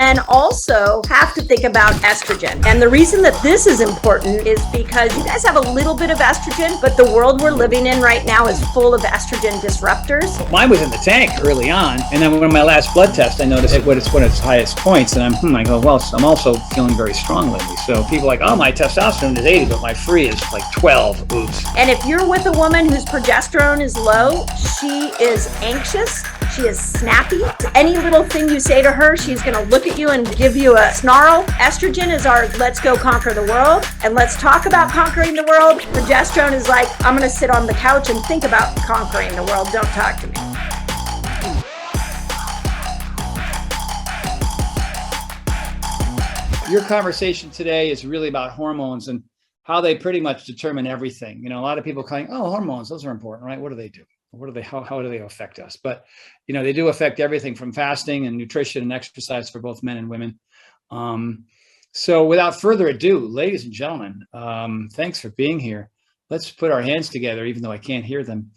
men also have to think about estrogen. And the reason that this is important is because you guys have a little bit of estrogen, but the world we're living in right now is full of estrogen disruptors. Mine was in the tank early on. And then when my last blood test, I noticed it when it's one of its highest points. And I go, well, I'm also feeling very strong lately. So people are like, oh, my testosterone is 80, but my free is like 12. Oops. And if you're with a woman whose progesterone is low, she is anxious. She is snappy. Any little thing you say to her, she's going to look at you and give you a snarl. Estrogen is our let's go conquer the world and let's talk about conquering the world. Progesterone is like, I'm going to sit on the couch and think about conquering the world. Don't talk to me. Your conversation today is really about hormones and how they pretty much determine everything. You know, a lot of people saying, oh, hormones, those are important, right? What do they do? How do they affect us? But, you know, they do affect everything from fasting and nutrition and exercise for both men and women. So without further ado, ladies and gentlemen, thanks for being here. Let's put our hands together, even though I can't hear them,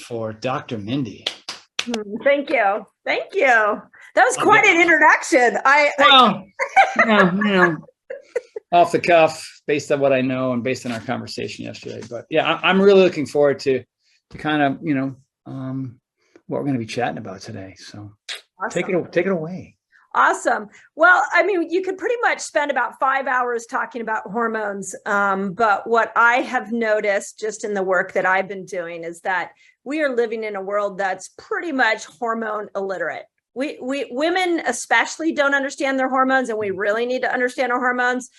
for Dr. Mindy. Thank you. Thank you. That was quite an introduction. You know, off the cuff, based on what I know and based on our conversation yesterday. But yeah, I'm really looking forward to kind of, you know, what we're going to be chatting about today. So awesome. Take it away. Awesome. Well, I mean, you could pretty much spend about 5 hours talking about hormones. But what I have noticed just in the work that I've been doing is that we are living in a world that's pretty much hormone illiterate. We women especially don't understand their hormones, and we really need to understand our hormones.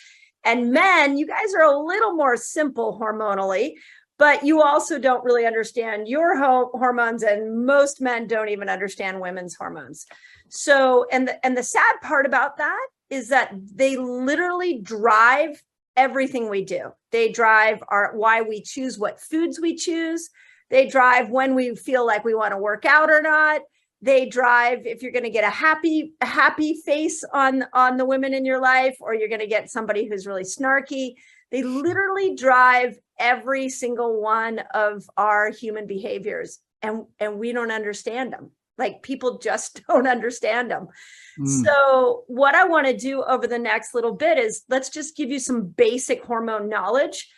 And men, you guys are a little more simple hormonally, but you also don't really understand your hormones, and most men don't even understand women's hormones. So, and the sad part about that is that they literally drive everything we do. They drive why we choose what foods we choose. They drive when we feel like we want to work out or not. They drive if you're going to get a happy face on the women in your life, or you're going to get somebody who's really snarky. They literally drive every single one of our human behaviors, and we don't understand them. Like, people just don't understand them. So what I want to do over the next little bit is let's just give you some basic hormone knowledge.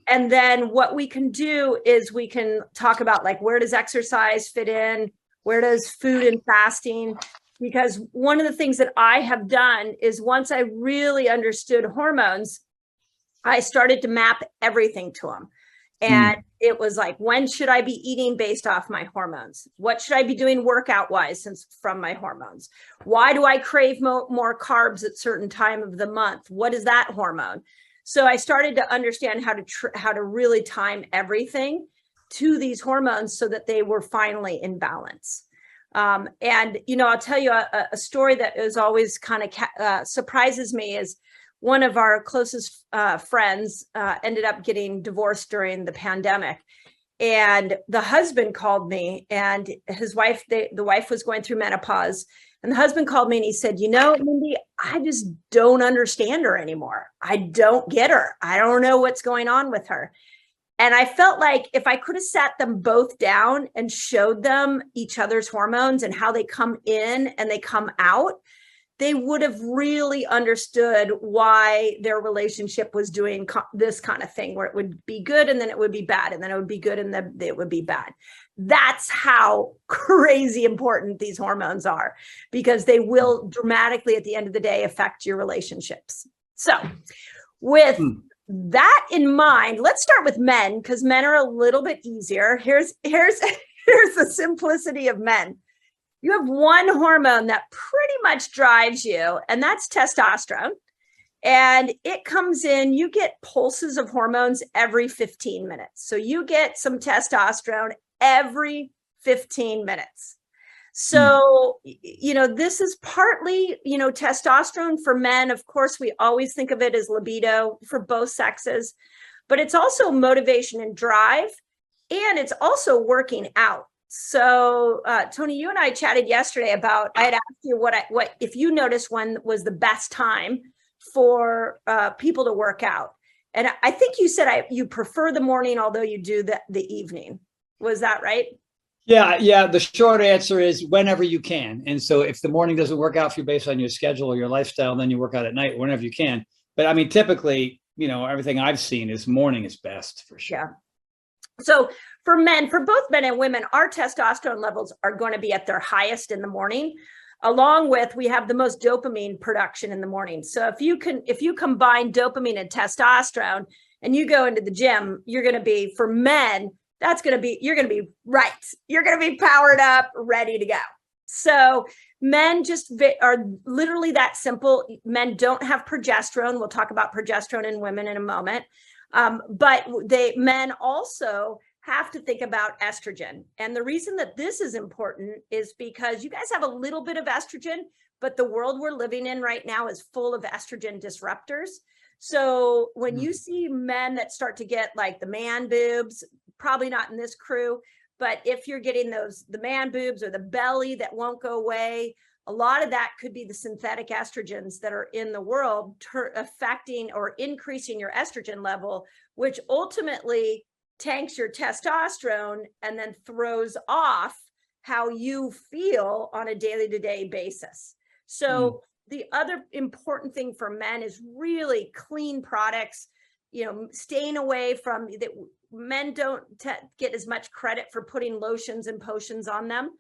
And then what we can do is we can talk about, like, where does exercise fit in? Where does food and fasting? Because one of the things that I have done is once I really understood hormones, I started to map everything to them. And it was like, when should I be eating based off my hormones? What should I be doing workout wise from my hormones? Why do I crave more carbs at certain time of the month? What is that hormone? So I started to understand how to really time everything to these hormones so that they were finally in balance. And, you know, I'll tell you a story that is always kind of surprises me is one of our closest friends ended up getting divorced during the pandemic. And the husband called me, and his wife, the wife was going through menopause. And the husband called me and he said, you know, Mindy, I just don't understand her anymore. I don't get her. I don't know what's going on with her. And I felt like if I could have sat them both down and showed them each other's hormones and how they come in and they come out, they would have really understood why their relationship was doing this kind of thing, where it would be good and then it would be bad, and then it would be good and then it would be bad. That's how crazy important these hormones are, because they will dramatically, at the end of the day, affect your relationships. So with that in mind, let's start with men, because men are a little bit easier. Here's the simplicity of men. You have one hormone that pretty much drives you, and that's testosterone. And it comes in, you get pulses of hormones every 15 minutes. So you get some testosterone every 15 minutes. So, you know, this is partly, you know, testosterone for men. Of course, we always think of it as libido for both sexes, but it's also motivation and drive, and it's also working out. So, Tony, you and I chatted yesterday about, I had asked you what if you noticed when was the best time for people to work out. And I think you said you prefer the morning, although you do the evening. Was that right? Yeah. The short answer is whenever you can. And so if the morning doesn't work out for you based on your schedule or your lifestyle, then you work out at night whenever you can. But I mean, typically, everything I've seen is morning is best for sure. Yeah. So for men, for both men and women, our testosterone levels are going to be at their highest in the morning, along with we have the most dopamine production in the morning. So if you combine dopamine and testosterone and you go into the gym, you're going to be, for men, you're going to be right. You're going to be powered up, ready to go. So men just are literally that simple. Men don't have progesterone. We'll talk about progesterone in women in a moment. But men also have to think about estrogen. And the reason that this is important is because you guys have a little bit of estrogen, but the world we're living in right now is full of estrogen disruptors. So when you see men that start to get like the man boobs, probably not in this crew, but if you're getting the man boobs or the belly that won't go away, a lot of that could be the synthetic estrogens that are in the world affecting or increasing your estrogen level, which ultimately tanks your testosterone and then throws off how you feel on a daily-to-day basis. So the other important thing for men is really clean products, staying away from that. Men don't get as much credit for putting lotions and potions on them.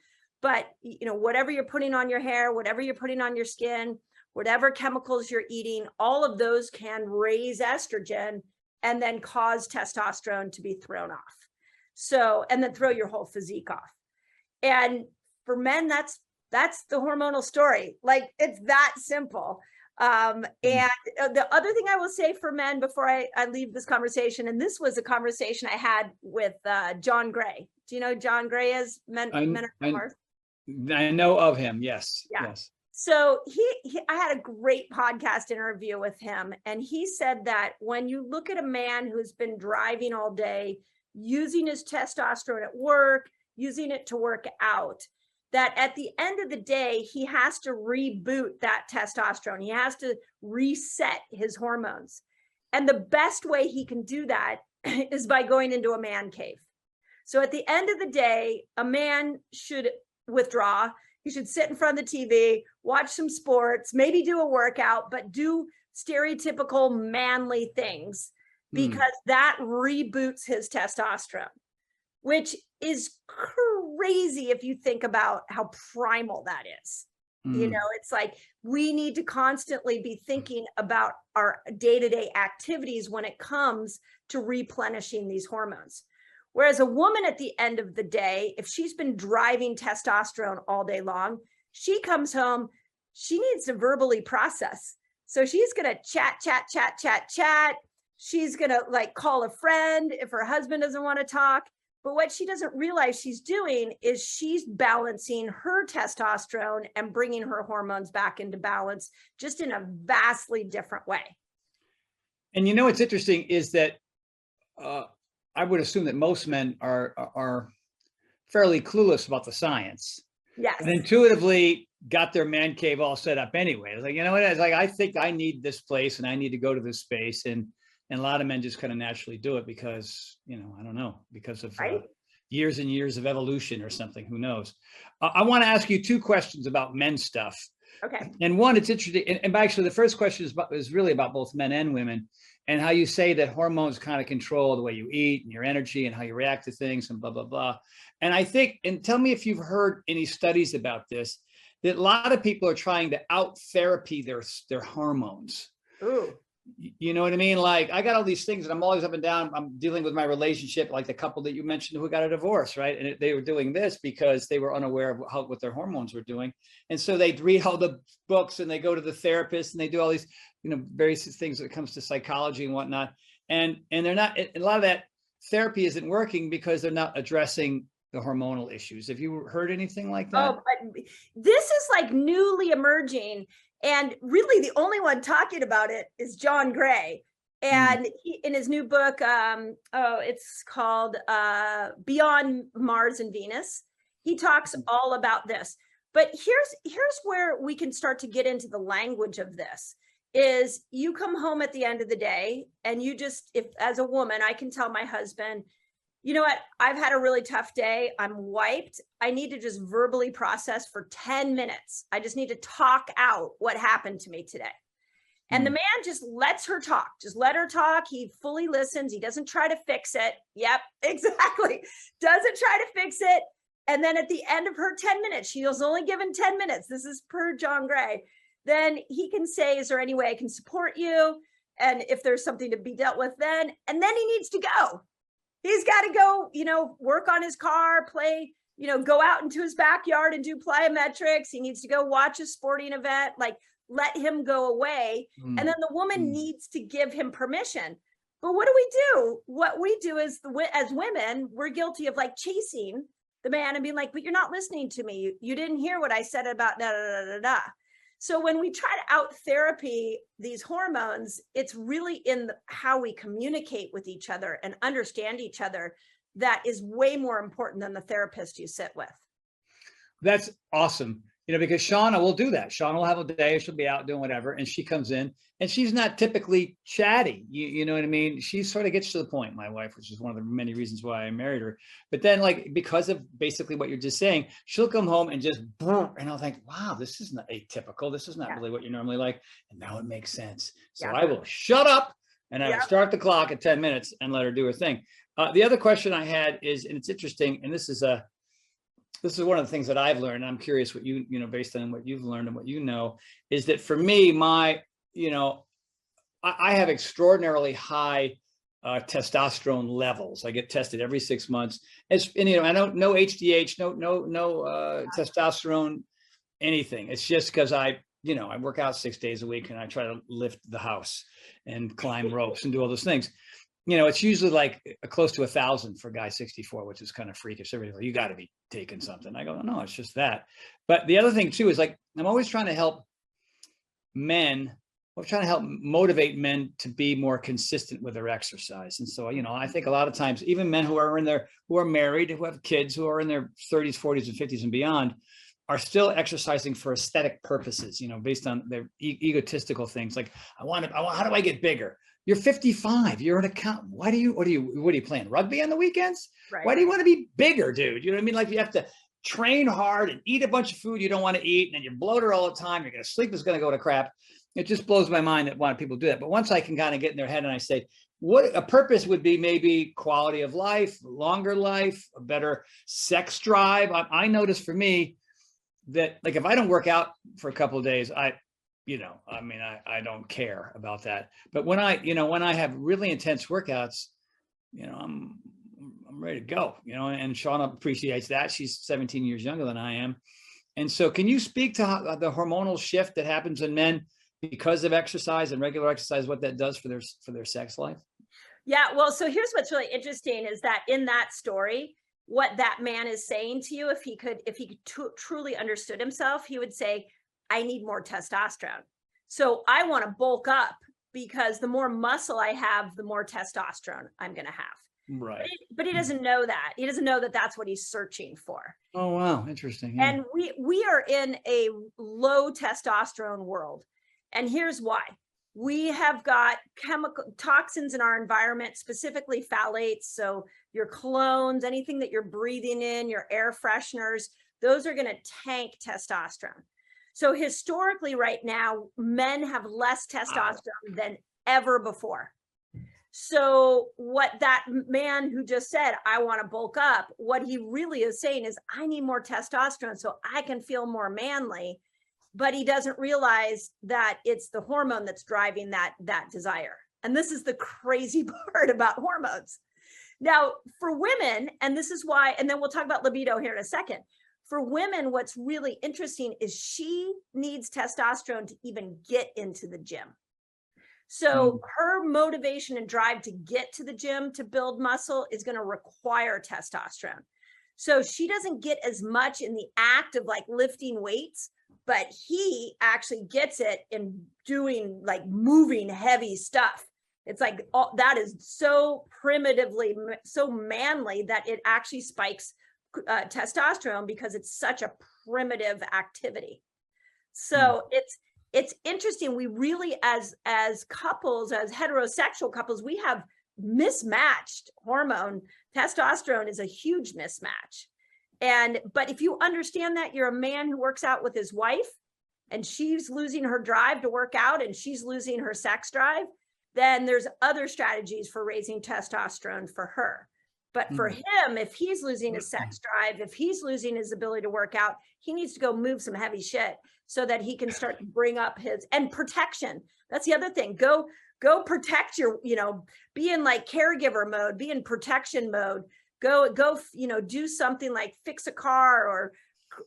But, whatever you're putting on your hair, whatever you're putting on your skin, whatever chemicals you're eating, all of those can raise estrogen and then cause testosterone to be thrown off. So, and then throw your whole physique off. And for men, that's the hormonal story. Like, it's that simple. And the other thing I will say for men before I leave this conversation, and this was a conversation I had with John Gray. Do you know who John Gray is? Men Are Mars? I know of him. Yes. Yeah. Yes. So I had a great podcast interview with him, and he said that when you look at a man who's been driving all day, using his testosterone at work, using it to work out, that at the end of the day, he has to reboot that testosterone. He has to reset his hormones. And the best way he can do that is by going into a man cave. So at the end of the day, a man should withdraw. He should sit in front of the TV, watch some sports, maybe do a workout, but do stereotypical manly things, because that reboots his testosterone, which is crazy if you think about how primal that is. It's like we need to constantly be thinking about our day-to-day activities when it comes to replenishing these hormones. Whereas a woman at the end of the day, if she's been driving testosterone all day long, she comes home, she needs to verbally process. So she's going to chat. She's going to call a friend if her husband doesn't want to talk. But what she doesn't realize she's doing is she's balancing her testosterone and bringing her hormones back into balance, just in a vastly different way. And what's interesting is that I would assume that most men are fairly clueless about the science. Yes. And intuitively got their man cave all set up anyway. It's like, it's like, I think I need this place and I need to go to this space. And a lot of men just kind of naturally do it because, I don't know, because of years and years of evolution or something, who knows? I want to ask you two questions about men stuff. Okay. And one, it's interesting. And actually the first question is really about both men and women, and how you say that hormones kind of control the way you eat and your energy and how you react to things and blah, blah, blah. And I think, and tell me if you've heard any studies about this, that a lot of people are trying to out therapy their hormones. Ooh. You know what I mean? Like, I got all these things and I'm always up and down. I'm dealing with my relationship, like the couple that you mentioned who got a divorce, right? And they were doing this because they were unaware of what their hormones were doing. And so they'd read all the books and they go to the therapist and they do all these, various things when it comes to psychology and whatnot. And they're not, a lot of that therapy isn't working because they're not addressing the hormonal issues. Have you heard anything like that? Oh, this is like newly emerging. And really the only one talking about it is John Gray. And he, in his new book, it's called Beyond Mars and Venus, he talks all about this. But here's where we can start to get into the language of this. Is you come home at the end of the day and you just, if as a woman, I can tell my husband, you know what, I've had a really tough day. I'm wiped. I need to just verbally process for 10 minutes. I just need to talk out what happened to me today. And the man just lets her talk. Just let her talk. He fully listens. He doesn't try to fix it. Yep, exactly. Doesn't try to fix it. And then at the end of her 10 minutes, she was only given 10 minutes. This is per John Gray. Then he can say, is there any way I can support you? And if there's something to be dealt with then, and then he needs to go. He's got to go, you know, work on his car, play, you know, go out into his backyard and do plyometrics. He needs to go watch a sporting event, like let him go away. And then the woman needs to give him permission. But what do? What we do is, as women, we're guilty of like chasing the man and being like, but you're not listening to me. You didn't hear what I said about da, da, da, da, da. So when we try to out therapy these hormones, it's really in how we communicate with each other and understand each other that is way more important than the therapist you sit with. That's awesome. You know, because Shauna will do that. Shauna will have a day, she'll be out doing whatever, and she comes in and she's not typically chatty. You know what I mean? She sort of gets to the point, my wife, which is one of the many reasons why I married her. But then, like, because of basically what you're just saying, she'll come home and just, and I'll think, wow, this is not atypical. This is not really what you're normally like. And now it makes sense. So I will shut up and I will start the clock at 10 minutes and let her do her thing. The other question I had is, and it's interesting, and this is one of the things that I've learned. I'm curious what you know, based on what you've learned and what you know, is that for me, I have extraordinarily high testosterone levels. I get tested every 6 months. And you know, I don't no HDH, no testosterone, anything. It's just because I work out 6 days a week and I try to lift the house and climb ropes and do all those things. You know, it's usually like close to 1,000 for a guy 64, which is kind of freakish. Everybody's like, you got to be taking something. I go, no, it's just that. But the other thing too is, like, I'm always trying to help men. I'm trying to help motivate men to be more consistent with their exercise. And so, you know, I think a lot of times, even men who are married, who have kids, who are in their 30s, 40s, and 50s and beyond, are still exercising for aesthetic purposes, you know, based on their egotistical things. Like, how do I get bigger? You're 55. You're an accountant. What are you playing rugby on the weekends? Right. Why do you want to be bigger, dude? You know what I mean? Like, you have to train hard and eat a bunch of food you don't want to eat, and then you're bloated all the time. You're going to sleep is going to go to crap. It just blows my mind that why people do that. But once I can kind of get in their head and I say, what a purpose would be, maybe quality of life, longer life, a better sex drive. I notice for me that, like, if I don't work out for a couple of days, I don't care about that. But when I have really intense workouts, you know, I'm ready to go, you know, and Shauna appreciates that. She's 17 years younger than I am. And so can you speak to the hormonal shift that happens in men because of exercise and regular exercise, what that does for their sex life? Yeah, well, so here's what's really interesting is that in that story, what that man is saying to you, if he could truly understood himself, he would say, I need more testosterone. So I want to bulk up because the more muscle I have, the more testosterone I'm going to have. Right. But he doesn't know that. He doesn't know that that's what he's searching for. Oh, wow. Interesting. Yeah. And we are in a low testosterone world. And here's why. We have got chemical toxins in our environment, specifically phthalates. So your colognes, anything that you're breathing in, your air fresheners, those are going to tank testosterone. So historically right now, men have less testosterone than ever before. So what that man who just said, I want to bulk up, what he really is saying is, I need more testosterone so I can feel more manly. But he doesn't realize that it's the hormone that's driving that desire. And this is the crazy part about hormones. Now, for women, and this is why, and then we'll talk about libido here in a second. For women, what's really interesting is she needs testosterone to even get into the gym. So her motivation and drive to get to the gym to build muscle is going to require testosterone. So she doesn't get as much in the act of like lifting weights, but he actually gets it in doing like moving heavy stuff. It's like that is so primitively, so manly that it actually spikes testosterone because it's such a primitive activity. So it's interesting. We really, as couples, as heterosexual couples, we have mismatched hormone. Testosterone is a huge mismatch. But if you understand that you're a man who works out with his wife and she's losing her drive to work out and she's losing her sex drive, then there's other strategies for raising testosterone for her. But for him, if he's losing his sex drive, if he's losing his ability to work out, he needs to go move some heavy shit so that he can start to bring up his, and protection. That's the other thing. Go protect your, be in like caregiver mode, be in protection mode. Go, do something like fix a car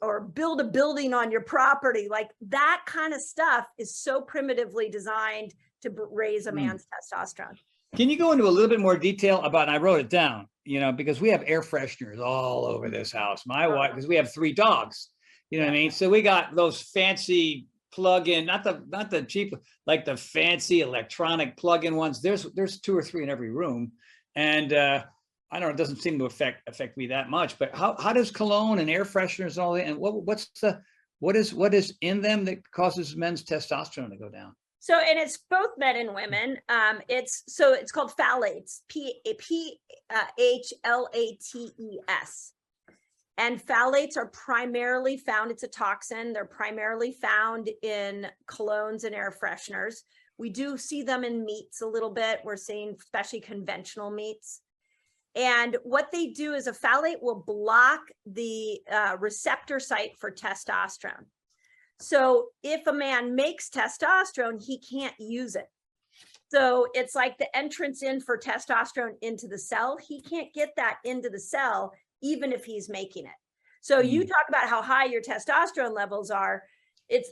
or build a building on your property. Like that kind of stuff is so primitively designed to raise a man's testosterone. Can you go into a little bit more detail about, and I wrote it down, because we have air fresheners all over this house. My wife, because we have 3 dogs, you know what I mean? So we got those fancy plug-in, not the cheap, like the fancy electronic plug-in ones. There's 2 or 3 in every room. And I don't know, it doesn't seem to affect me that much, but how does cologne and air fresheners and all that, and what is in them that causes men's testosterone to go down? So, and it's both men and women. It's called phthalates, PHLATES. And phthalates are primarily found, it's a toxin. They're primarily found in colognes and air fresheners. We do see them in meats a little bit. We're seeing especially conventional meats. And what they do is a phthalate will block the receptor site for testosterone. So if a man makes testosterone, he can't use it. So it's like the entrance in for testosterone into the cell. He can't get that into the cell, even if he's making it. So you talk about how high your testosterone levels are.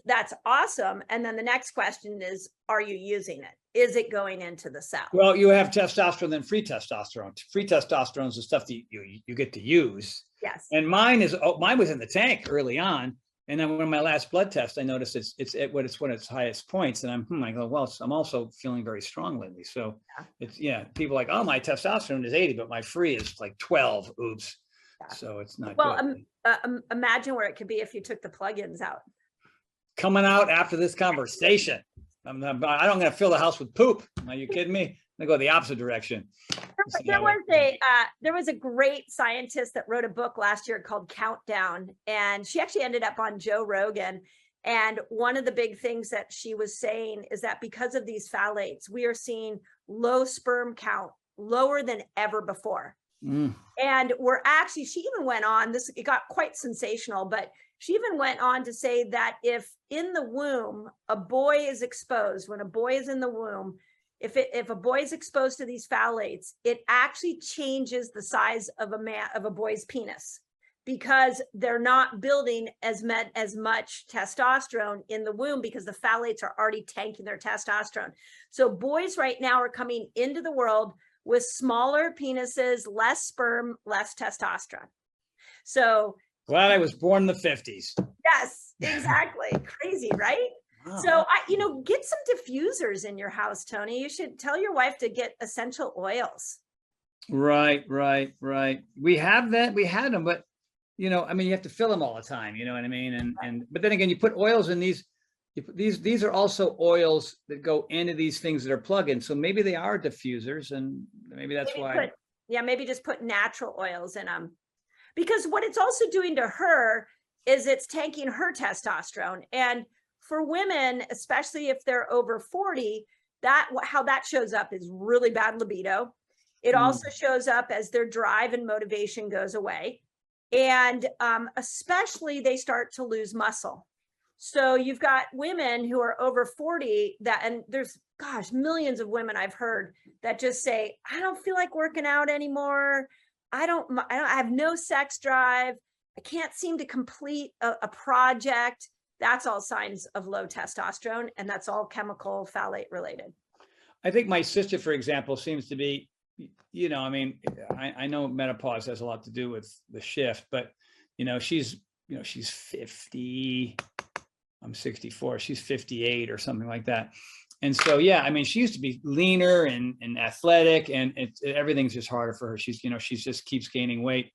That's awesome. And then the next question is, are you using it? Is it going into the cell? Well, you have testosterone and free testosterone. Free testosterone is the stuff that you get to use. Yes. And mine was in the tank early on. And then when my last blood test, I noticed it's when its highest points, and I go, well, I'm also feeling very strong lately. So it's people are like, oh, my testosterone is 80, but my free is like 12. Oops. Yeah. So it's not good. Imagine where it could be if you took the plugins out. Coming out after this conversation, I'm going to fill the house with poop. Are you kidding me? I'm going to go the opposite direction. There was a great scientist that wrote a book last year called Countdown, and she actually ended up on Joe Rogan. And one of the big things that she was saying is that because of these phthalates, we are seeing low sperm count, lower than ever before. And she even went on, it got quite sensational, but she even went on to say that if in the womb, a boy is exposed, when a boy is in the womb, if a boy is exposed to these phthalates, it actually changes the size of a boy's penis, because they're not building as much testosterone in the womb because the phthalates are already tanking their testosterone. So boys right now are coming into the world with smaller penises, less sperm, less testosterone. So glad I was born in the 50s. Yes, exactly. Crazy, right? Wow. So get some diffusers in your house, Tony. You should tell your wife to get essential oils. Right. We have that. We had them, but you have to fill them all the time. You know what I mean? But then again, you put oils in these. These are also oils that go into these things that are plug-in. So maybe they are diffusers, and maybe that's why. Maybe just put natural oils in them. Because what it's also doing to her is it's tanking her testosterone. And for women, especially if they're over 40, how that shows up is really bad libido. It also shows up as their drive and motivation goes away. And especially they start to lose muscle. So you've got women who are over 40 and there's, millions of women I've heard that just say, I don't feel like working out anymore. I have no sex drive. I can't seem to complete a project. That's all signs of low testosterone, and that's all chemical phthalate related. I think my sister, for example, seems to be, I know menopause has a lot to do with the shift, but she's 50. I'm 64. She's 58 or something like that. And so, she used to be leaner and athletic, and everything's just harder for her. She's just keeps gaining weight.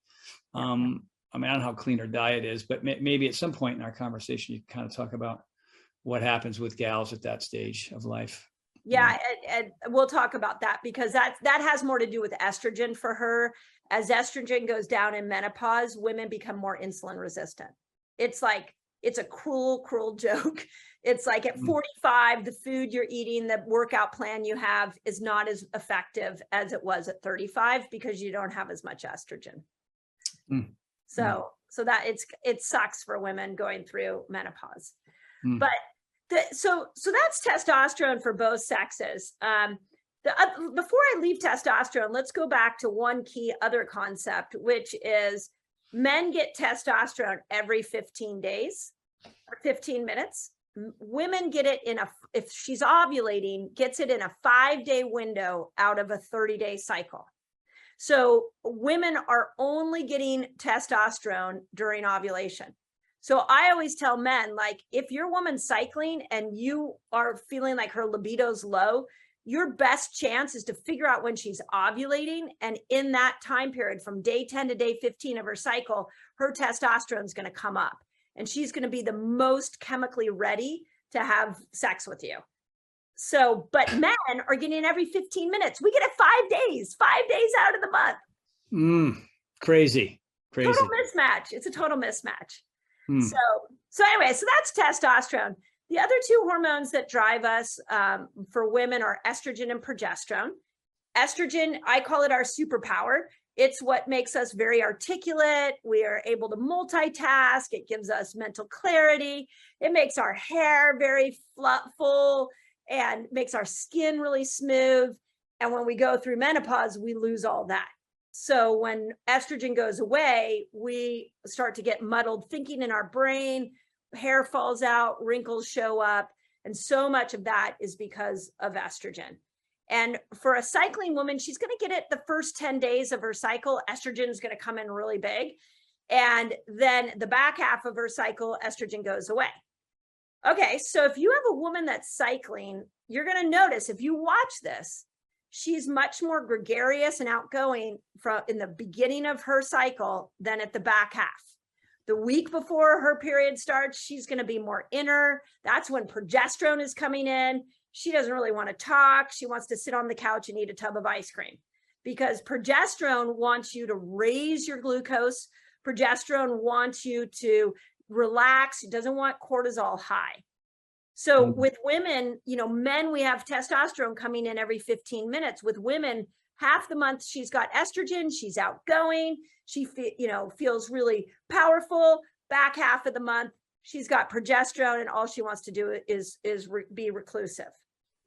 I don't know how clean her diet is, but maybe at some point in our conversation, you can kind of talk about what happens with gals at that stage of life. Yeah, and we'll talk about that, because that has more to do with estrogen for her. As estrogen goes down in menopause, women become more insulin resistant. It's like, it's a cruel joke. It's like at 45, the food you're eating, the workout plan you have is not as effective as it was at 35, because you don't have as much estrogen. So that it sucks for women going through menopause. But so that's testosterone for both sexes. Before I leave testosterone, let's go back to one key other concept, which is men get testosterone every 15 days or 15 minutes. Women get it if she's ovulating, gets it in a 5-day window out of a 30-day cycle. So women are only getting testosterone during ovulation. So I always tell men, like, if your woman's cycling and you are feeling like her libido's low, your best chance is to figure out when she's ovulating. And in that time period, from day 10 to day 15 of her cycle, her testosterone is going to come up, and she's going to be the most chemically ready to have sex with you. So, but men are getting every 15 minutes. We get it 5 days out of the month. Crazy. Total mismatch. It's a total mismatch. So anyway, so that's testosterone. The other two hormones that drive us for women are estrogen and progesterone. Estrogen, I call it our superpower. It's what makes us very articulate. We are able to multitask. It gives us mental clarity. It makes our hair very full and makes our skin really smooth. And when we go through menopause, we lose all that. So when estrogen goes away, we start to get muddled thinking in our brain, hair falls out, wrinkles show up. And so much of that is because of estrogen. And for a cycling woman, she's going to get it the first 10 days of her cycle. Estrogen is going to come in really big. And then the back half of her cycle, estrogen goes away. Okay, so if you have a woman that's cycling, you're going to notice, if you watch this, she's much more gregarious and outgoing in the beginning of her cycle than at the back half. The week before her period starts, she's going to be more inner. That's when progesterone is coming in. She doesn't really want to talk. She wants to sit on the couch and eat a tub of ice cream, because progesterone wants you to raise your glucose. Progesterone wants you to relax. It doesn't want cortisol high. So with women, men, we have testosterone coming in every 15 minutes. With women, half the month she's got estrogen, she's outgoing, she feels really powerful. Back half of the month, she's got progesterone, and all she wants to do is be reclusive.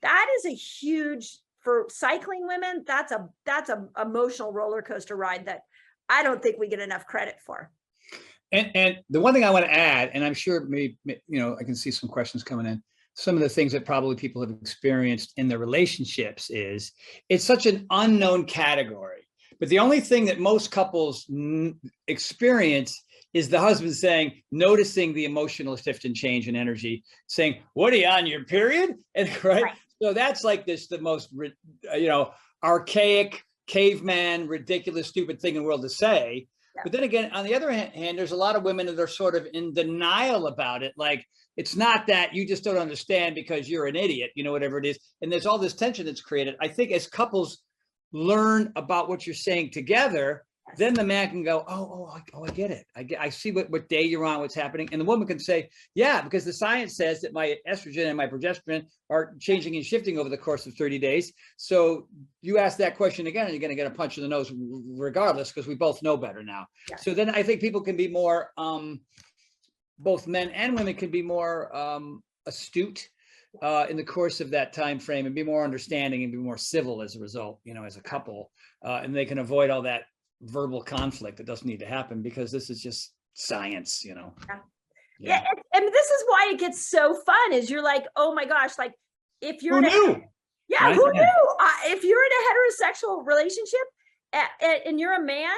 That is a huge, for cycling women, that's a emotional roller coaster ride that I don't think we get enough credit for. And the one thing I want to add, and I'm sure maybe, I can see some questions coming in. Some of the things that probably people have experienced in their relationships is it's such an unknown category. But the only thing that most couples experience is the husband noticing the emotional shift and change in energy, saying, "What are you on your period?" And right. So that's like the most, archaic, caveman, ridiculous, stupid thing in the world to say. Yeah. But then again, on the other hand, there's a lot of women that are sort of in denial about it. Like, it's not that, you just don't understand because you're an idiot, whatever it is. And there's all this tension that's created. I think as couples learn about what you're saying together, then the man can go, I get it. I see what day you're on, what's happening. And the woman can say, yeah, because the science says that my estrogen and my progesterone are changing and shifting over the course of 30 days. So you ask that question again, and you're going to get a punch in the nose regardless, because we both know better now. Yeah. So then I think people can be more, both men and women can be more astute in the course of that time frame, and be more understanding and be more civil as a result, as a couple, and they can avoid all that verbal conflict that doesn't need to happen, because this is just science, Yeah. And this is why it gets so fun, is you're like, oh my gosh, like if you're who knew? Yeah, right? Who knew? If you're in a heterosexual relationship and you're a man,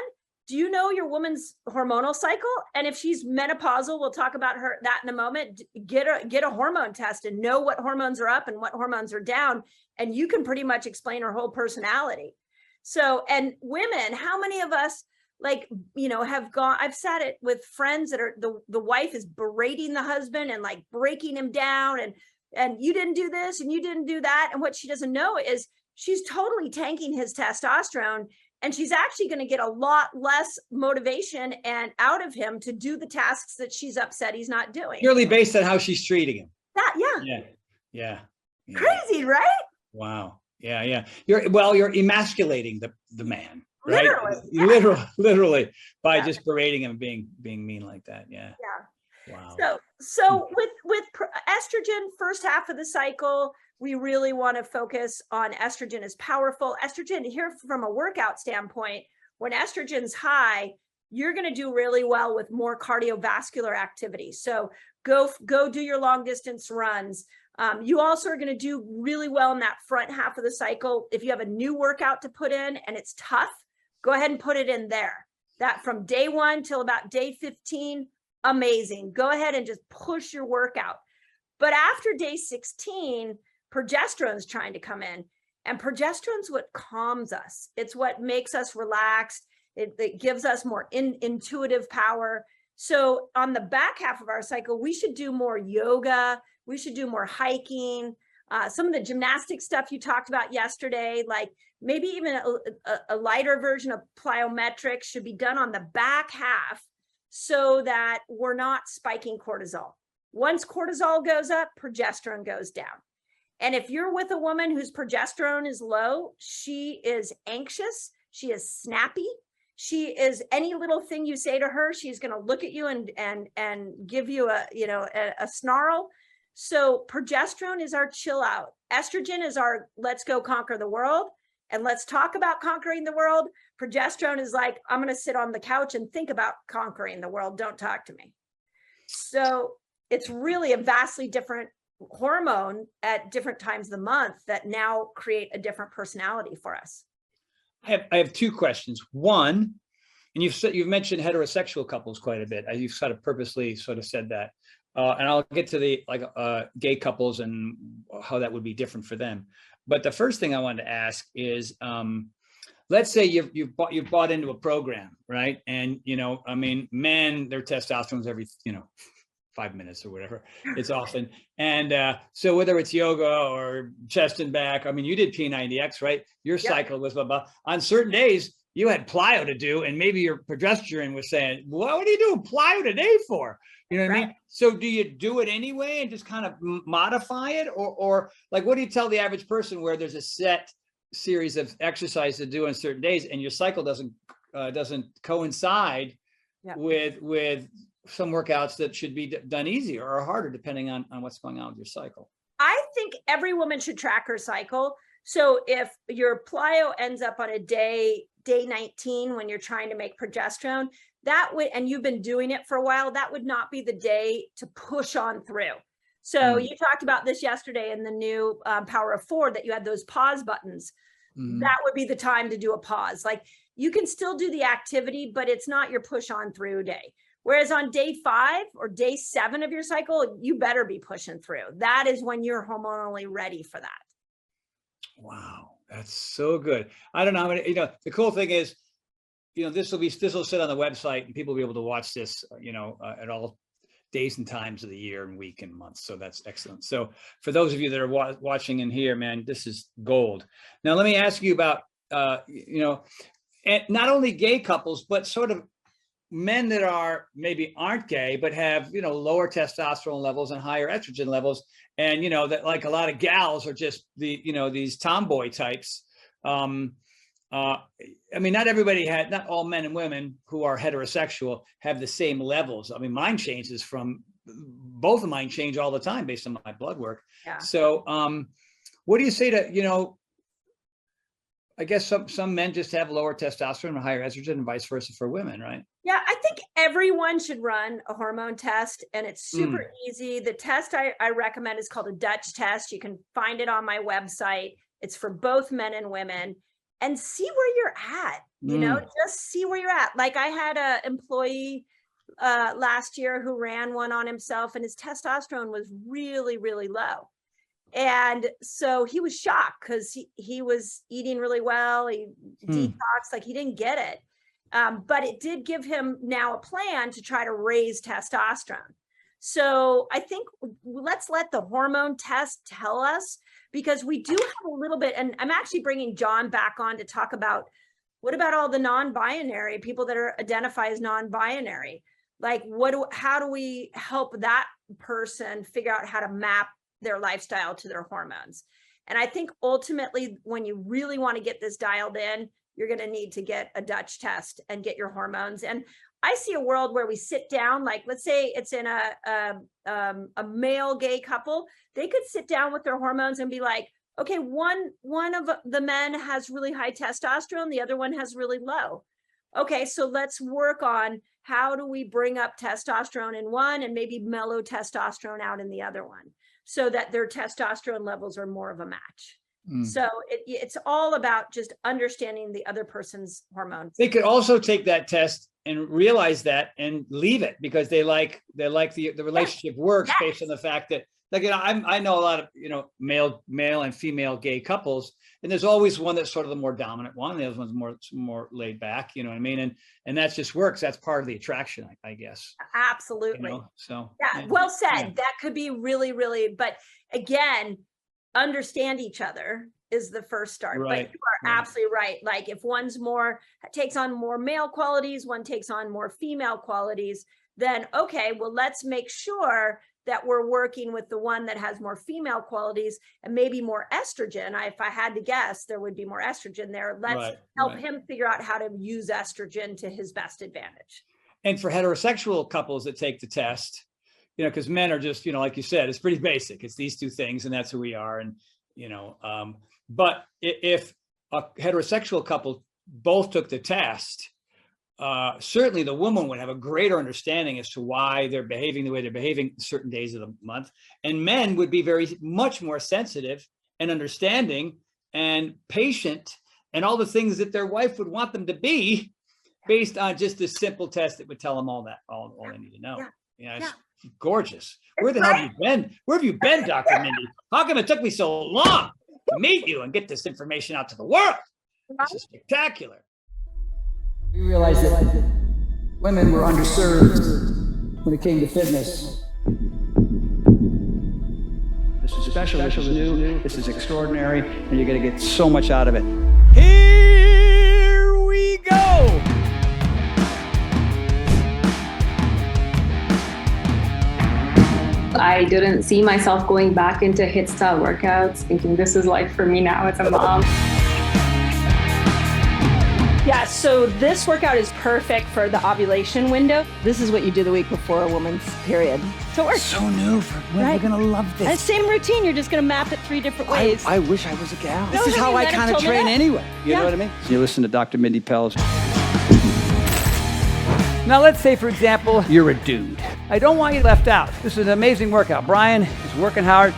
do you know your woman's hormonal cycle? And if she's menopausal, we'll talk about that in a moment. Get a hormone test and know what hormones are up and what hormones are down, and you can pretty much explain her whole personality. So, and women, how many of us have gone, I've sat it with friends that are, the wife is berating the husband and like breaking him down and and you didn't do this and you didn't do that. And what she doesn't know is she's totally tanking his testosterone, and she's actually going to get a lot less motivation and out of him to do the tasks that she's upset he's not doing. Purely based on how she's treating him. Yeah. Yeah. Crazy, right? Wow. Yeah. You're emasculating the man, right? Literally by just berating him, being mean like that. Yeah. Wow. So with estrogen, first half of the cycle, we really want to focus on estrogen is powerful. Estrogen, here from a workout standpoint, when estrogen's high, you're going to do really well with more cardiovascular activity. So go do your long distance runs. You also are going to do really well in that front half of the cycle. If you have a new workout to put in and it's tough, go ahead and put it in there. That from day 1 till about day 15, amazing. Go ahead and just push your workout. But after day 16, progesterone's trying to come in, and progesterone's what calms us. It's what makes us relaxed. It gives us more intuitive power. So on the back half of our cycle, we should do more yoga. We should do more hiking. Some of the gymnastic stuff you talked about yesterday, like maybe even a lighter version of plyometrics, should be done on the back half so that we're not spiking cortisol. Once cortisol goes up, progesterone goes down. And if you're with a woman whose progesterone is low, she is anxious, she is snappy, she is, any little thing you say to her, she's going to look at you and give you a snarl. So progesterone is our chill out. Estrogen is our let's go conquer the world and let's talk about conquering the world. Progesterone is like, I'm going to sit on the couch and think about conquering the world. Don't talk to me. So it's really a vastly different hormone at different times of the month that now create a different personality for us. I have 2 questions. One, and you've mentioned heterosexual couples quite a bit. You've sort of purposely sort of said that, and I'll get to the gay couples and how that would be different for them. But the first thing I wanted to ask is, let's say you've bought into a program, right? And men, their testosterone's every 5 minutes or whatever it's often. And so whether it's yoga or chest and back, you did P90X, right? Your cycle was blah, blah. On certain days, you had plyo to do, and maybe your progesterone was saying, what are you doing plyo today for? You know what I mean? So do you do it anyway and just kind of modify it? Or like, what do you tell the average person where there's a set series of exercise to do on certain days and your cycle doesn't coincide with some workouts that should be done easier or harder depending on what's going on with your cycle? I think every woman should track her cycle. So if your plyo ends up on a day 19 when you're trying to make progesterone, that would, and you've been doing it for a while, that would not be the day to push on through. So you talked about this yesterday in the new Power of 4, that you had those pause buttons. That would be the time to do a pause. Like, you can still do the activity, but it's not your push on through day. Whereas on day 5 or day 7 of your cycle, you better be pushing through. That is when you're hormonally ready for that. Wow, that's so good. I don't know how many, the cool thing is, this will sit on the website and people will be able to watch this, at all days and times of the year and week and months. So that's excellent. So for those of you that are watching in here, man, this is gold. Now, let me ask you about, and not only gay couples, but sort of men that aren't gay, but have, lower testosterone levels and higher estrogen levels. And, that like a lot of gals are just these tomboy types. Not all men and women who are heterosexual have the same levels. Mine changes both of mine change all the time based on my blood work. Yeah. So, what do you say to, I guess some men just have lower testosterone and higher estrogen and vice versa for women, right? Yeah, I think everyone should run a hormone test, and it's super easy. The test I recommend is called a Dutch test. You can find it on my website. It's for both men and women, and see where you're at, just see where you're at. Like, I had an employee last year who ran one on himself, and his testosterone was really, really low. And so he was shocked because he was eating really well. He detoxed, like he didn't get it. But it did give him now a plan to try to raise testosterone. So I think let's let the hormone test tell us, because we do have a little bit, and I'm actually bringing John back on to talk about, what about all the non-binary people that are identify as non-binary? Like, how do we help that person figure out how to map their lifestyle to their hormones? And I think ultimately, when you really want to get this dialed in, you're going to need to get a Dutch test and get your hormones. And I see a world where we sit down, like, let's say it's in a male gay couple, they could sit down with their hormones and be like, okay, one of the men has really high testosterone, the other one has really low. Okay, so let's work on how do we bring up testosterone in one and maybe mellow testosterone out in the other one, so that their testosterone levels are more of a match. So it's all about just understanding the other person's hormones. They could also take that test and realize that and leave it, because they like the relationship works based on the fact that, like, I know a lot of, male and female gay couples, and there's always one that's sort of the more dominant one. The other one's more laid back, you know what I mean? And that just works. That's part of the attraction, I guess. Absolutely. So well said. Yeah. That could be really, really, but again, understand each other is the first start. Right. But you are absolutely right. Like, if one's takes on more male qualities, one takes on more female qualities, then okay, well, let's make sure that we're working with the one that has more female qualities and maybe more estrogen. If I had to guess, there would be more estrogen there. Let's help him figure out how to use estrogen to his best advantage. And for heterosexual couples that take the test, because men are just, like you said, it's pretty basic. It's these two things, and that's who we are. And, but if a heterosexual couple both took the test, certainly the woman would have a greater understanding as to why they're behaving the way they're behaving certain days of the month. And men would be much more sensitive and understanding and patient and all the things that their wife would want them to be, based on just a simple test that would tell them all they need to know. It's gorgeous. Where the hell have you been? Where have you been, Dr. Mindy? How come it took me so long to meet you and get this information out to the world? This is spectacular. We realized that women were underserved when it came to fitness. This is special, this is new, this is extraordinary, and you're going to get so much out of it. Here we go! I didn't see myself going back into HIIT style workouts, thinking this is life for me now as a mom. Yeah, so this workout is perfect for the ovulation window. This is what you do the week before a woman's period. So it works. So new for women. We're going to love this. And same routine. You're just going to map it 3 different ways. I wish I was a gal. This is how I kind of train anyway. You know what I mean? So you listen to Dr. Mindy Pelz. Now, let's say, for example, you're a dude. I don't want you left out. This is an amazing workout. Brian is working hard.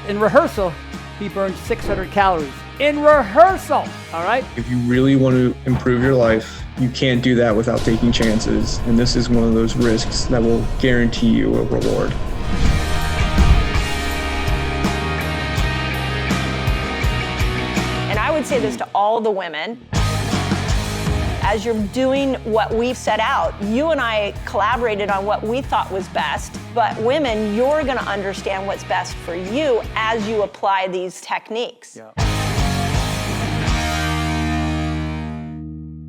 In rehearsal, he burned 600 calories. In rehearsal, all right? If you really want to improve your life, you can't do that without taking chances. And this is one of those risks that will guarantee you a reward. And I would say this to all the women. As you're doing what we've set out, you and I collaborated on what we thought was best, but women, you're gonna understand what's best for you as you apply these techniques. Yeah.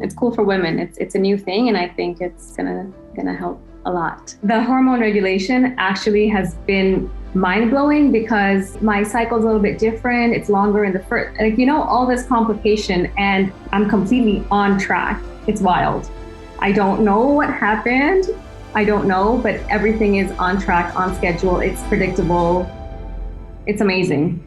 It's cool for women. It's a new thing, and I think it's gonna help a lot. The hormone regulation actually has been mind-blowing because my cycle's a little bit different. It's longer in the first, all this complication, and I'm completely on track. It's wild. I don't know what happened. I don't know, but everything is on track, on schedule. It's predictable. It's amazing.